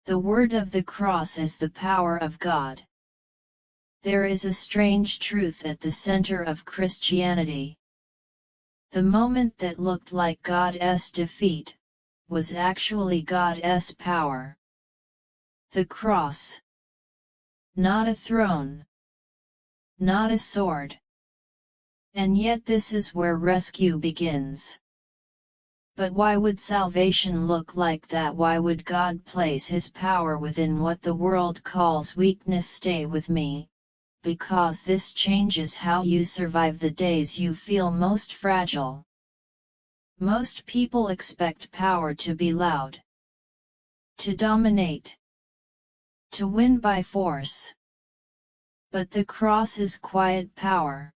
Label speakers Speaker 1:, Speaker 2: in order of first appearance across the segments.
Speaker 1: The word of the cross is the power of God. There is a strange truth at the center of Christianity. The moment that looked like God's defeat, was actually God's power. The cross. Not a throne. Not a sword. And yet this is where rescue begins. But why would salvation look like that? Why would God place His power within what the world calls weakness? Stay with me, because this changes how you survive the days you feel most fragile. Most people expect power to be loud, to dominate, to win by force. But the cross is quiet power.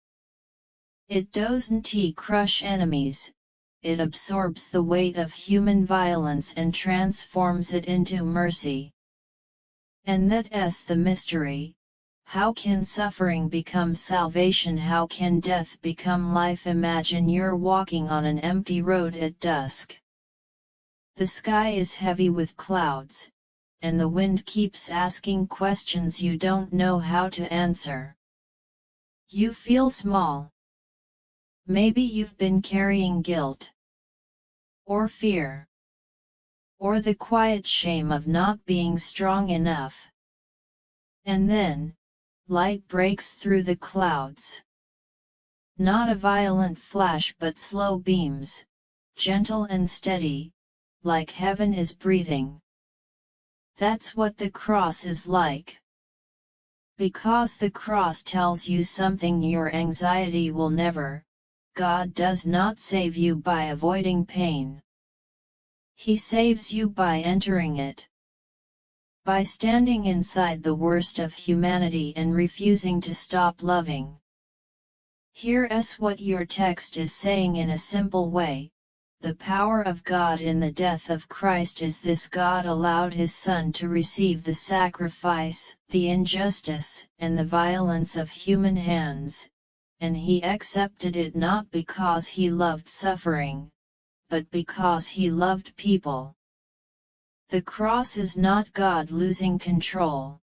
Speaker 1: It doesn't crush enemies. It absorbs the weight of human violence and transforms it into mercy. And that's the mystery. How can suffering become salvation? How can death become life? Imagine you're walking on an empty road at dusk. The sky is heavy with clouds, and the wind keeps asking questions you don't know how to answer. You feel small. Maybe you've been carrying guilt, or fear, or the quiet shame of not being strong enough. And then, light breaks through the clouds. Not a violent flash but slow beams, gentle and steady, like heaven is breathing. That's what the cross is like. Because the cross tells you something your anxiety will never. God does not save you by avoiding pain. He saves you by entering it. By standing inside the worst of humanity and refusing to stop loving. Here's what your text is saying in a simple way. The power of God in the death of Christ is this: God allowed His Son to receive the sacrifice, the injustice, and the violence of human hands, and He accepted it not because He loved suffering, but because He loved people. The cross is not God losing control.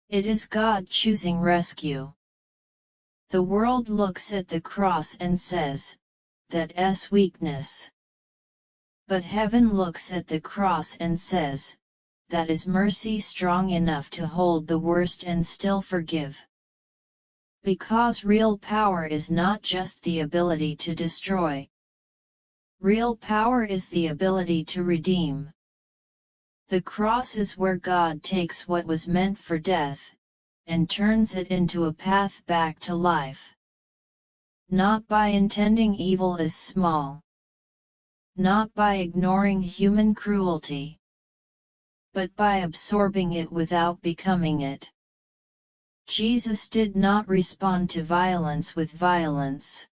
Speaker 1: It is God choosing rescue. The world looks at the cross and says, that's weakness. But heaven looks at the cross and says, that is mercy strong enough to hold the worst and still forgive. Because real power is not just the ability to destroy. Real power is the ability to redeem. The cross is where God takes what was meant for death, and turns it into a path back to life. Not by intending evil as small. Not by ignoring human cruelty. But by absorbing it without becoming it. Jesus did not respond to violence with violence.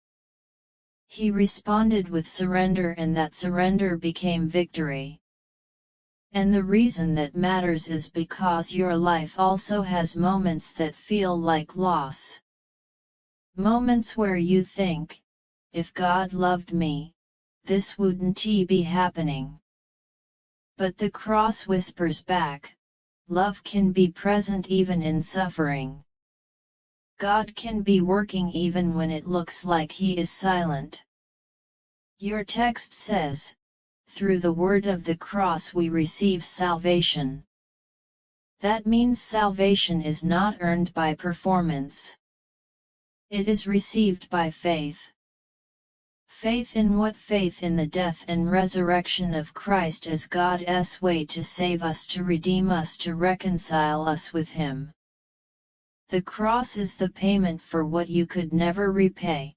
Speaker 1: He responded with surrender, and that surrender became victory. And the reason that matters is because your life also has moments that feel like loss. Moments where you think, if God loved me, this wouldn't be happening. But the cross whispers back, love can be present even in suffering. God can be working even when it looks like He is silent. Your text says, through the word of the cross we receive salvation. That means salvation is not earned by performance. It is received by faith. Faith in what? Faith in the death and resurrection of Christ as God's way to save us, to redeem us, to reconcile us with Him. The cross is the payment for what you could never repay.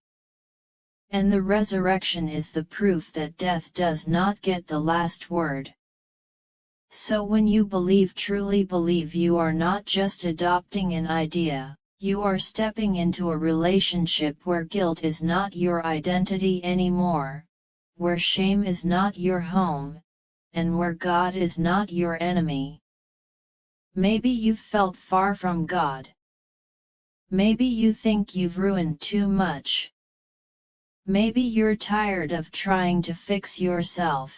Speaker 1: And the resurrection is the proof that death does not get the last word. So when you believe, truly believe, you are not just adopting an idea, you are stepping into a relationship where guilt is not your identity anymore, where shame is not your home, and where God is not your enemy. Maybe you've felt far from God. Maybe you think you've ruined too much. Maybe you're tired of trying to fix yourself.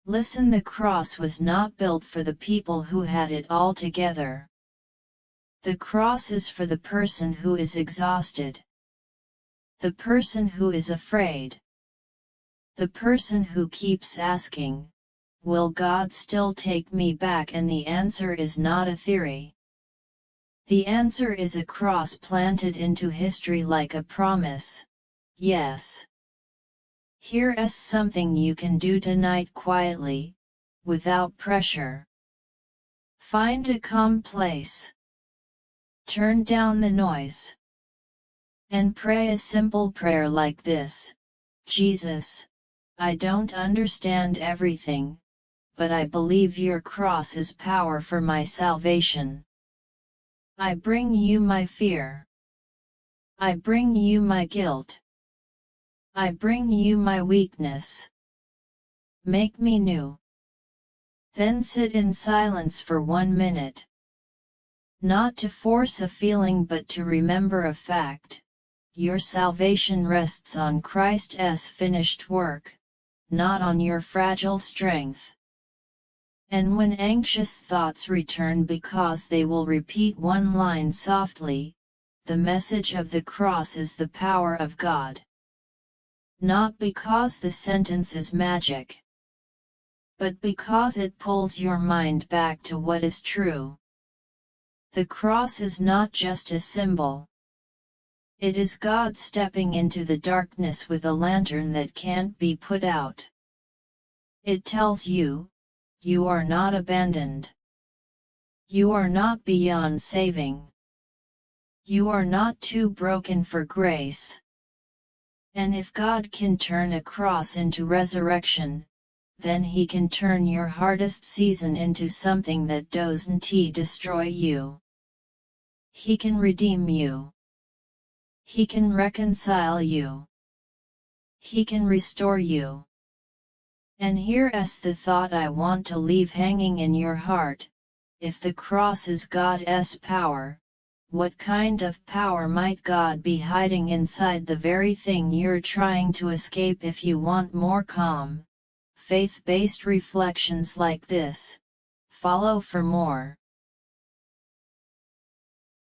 Speaker 1: Listen, the cross was not built for the people who had it all together. The cross is for the person who is exhausted. The person who is afraid. The person who keeps asking, will God still take me back? And the answer is not a theory. The answer is a cross planted into history like a promise. Yes. Here's something you can do tonight quietly, without pressure. Find a calm place. Turn down the noise. And pray a simple prayer like this: Jesus, I don't understand everything, but I believe your cross is power for my salvation. I bring you my fear. I bring you my guilt. I bring you my weakness. Make me new. Then sit in silence for 1 minute. Not to force a feeling but to remember a fact: your salvation rests on Christ's finished work, not on your fragile strength. And when anxious thoughts return because they will repeat one line softly, the message of the cross is the power of God. Not because the sentence is magic, but because it pulls your mind back to what is true. The cross is not just a symbol. It is God stepping into the darkness with a lantern that can't be put out. It tells you, you are not abandoned. You are not beyond saving. You are not too broken for grace. And if God can turn a cross into resurrection, then He can turn your hardest season into something that doesn't destroy you. He can redeem you. He can reconcile you. He can restore you. And here's the thought I want to leave hanging in your heart: if the cross is God's power, what kind of power might God be hiding inside the very thing you're trying to escape? If you want more calm, faith-based reflections like this, follow for more.